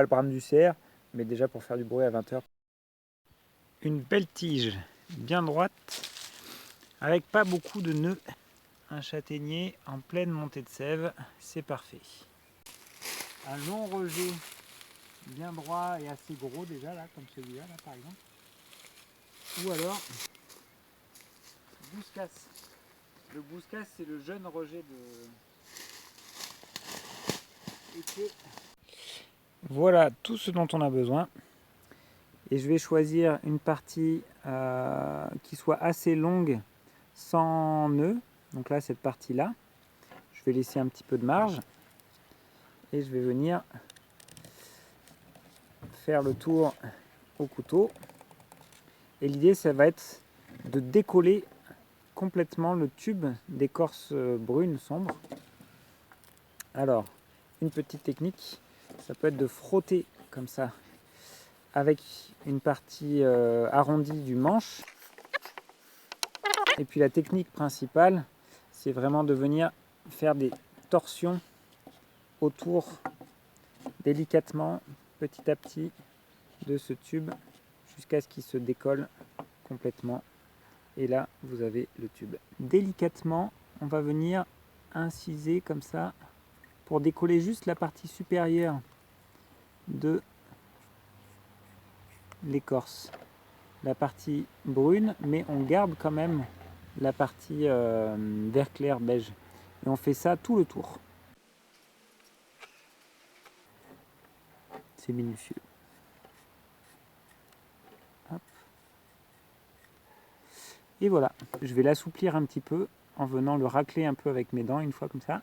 pas le brame du cerf, mais déjà pour faire du bruit à 20h. Une belle tige bien droite, avec pas beaucoup de nœuds. Un châtaignier en pleine montée de sève, c'est parfait. Un long rejet bien droit et assez gros déjà là, comme celui-là là, par exemple. Ou alors Bouscas. Le Bouscas, c'est le jeune rejet de été. Voilà tout ce dont on a besoin. Et je vais choisir une partie qui soit assez longue, sans nœuds. Donc là, cette partie-là, je vais laisser un petit peu de marge. Et je vais venir faire le tour au couteau. Et l'idée, ça va être de décoller complètement le tube d'écorce brune sombre. Alors, une petite technique, ça peut être de frotter comme ça avec une partie arrondie du manche. Et puis la technique principale, c'est vraiment de venir faire des torsions autour délicatement, petit à petit, de ce tube jusqu'à ce qu'il se décolle complètement. Et là, vous avez le tube. Délicatement, on va venir inciser comme ça pour décoller juste la partie supérieure de l'écorce. La partie brune, mais on garde quand même la partie vert clair beige. Et on fait ça tout le tour. C'est minutieux. Hop. Et voilà, je vais l'assouplir un petit peu en venant le racler un peu avec mes dents une fois comme ça.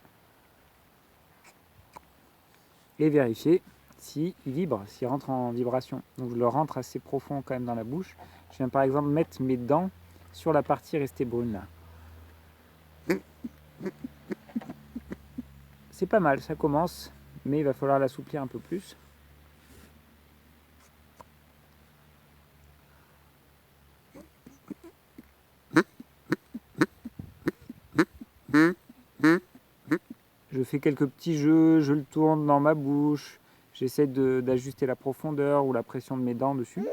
Et vérifier s'il vibre, s'il rentre en vibration. Donc je le rentre assez profond quand même dans la bouche. Je viens par exemple mettre mes dents sur la partie restée brune là. C'est pas mal, ça commence, mais il va falloir l'assouplir un peu plus. Je fais quelques petits jeux, je le tourne dans ma bouche, j'essaie d'ajuster la profondeur ou la pression de mes dents dessus.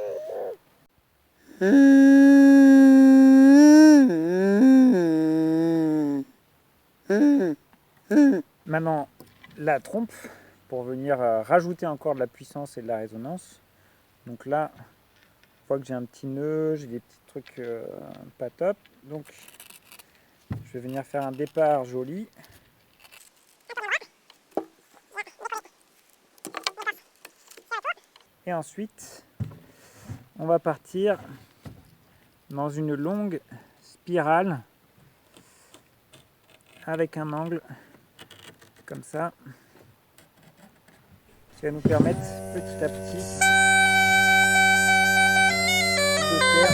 Maintenant, la trompe, pour venir rajouter encore de la puissance et de la résonance. Donc là, je vois que j'ai un petit nœud, j'ai des petits trucs pas top. Donc, je vais venir faire un départ joli. Et ensuite, on va partir dans une longue spirale avec un angle comme ça, qui va nous permettre petit à petit de faire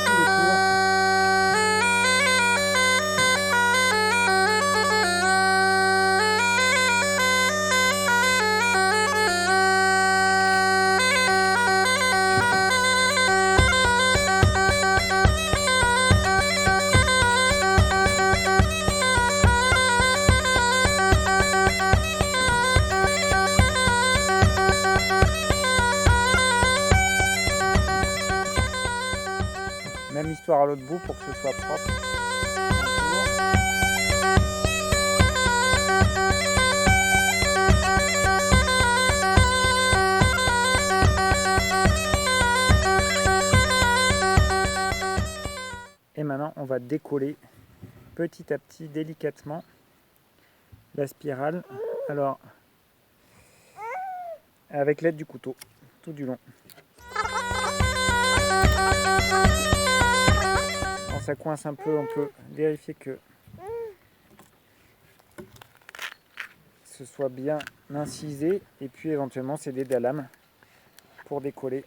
tout le tour. Même histoire à l'autre bout pour que ce soit propre. Et maintenant, on va décoller petit à petit, délicatement, la spirale. Alors, avec l'aide du couteau, tout du long. Quand ça coince un peu, on peut vérifier que ce soit bien incisé et puis éventuellement s'aider de la lame pour décoller.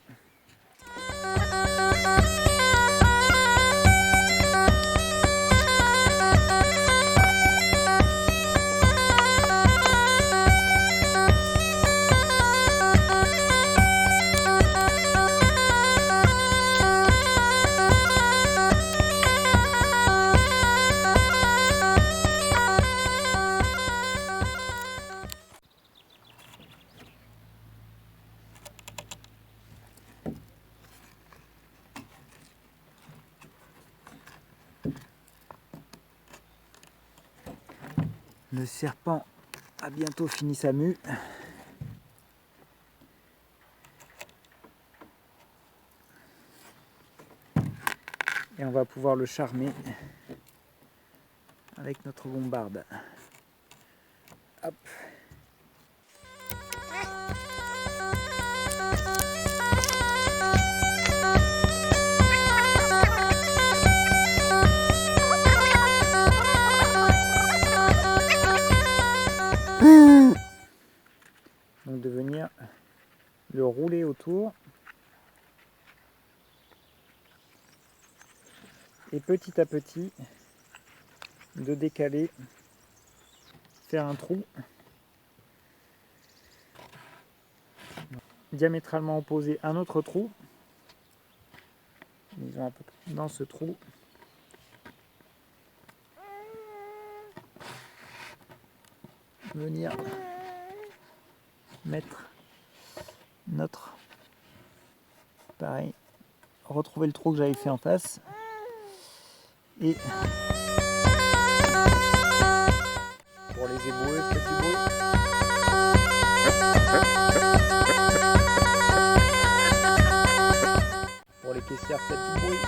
Le serpent a bientôt fini sa mue. Et on va pouvoir le charmer avec notre bombarde. Hop. Donc de venir le rouler autour et petit à petit de décaler, faire un trou diamétralement opposé à un autre trou, disons un peu dans ce trou. Venir mettre notre, pareil, retrouver le trou que j'avais fait en face et pour les éboueurs, petit bruit. Pour les caissières, petit bruit.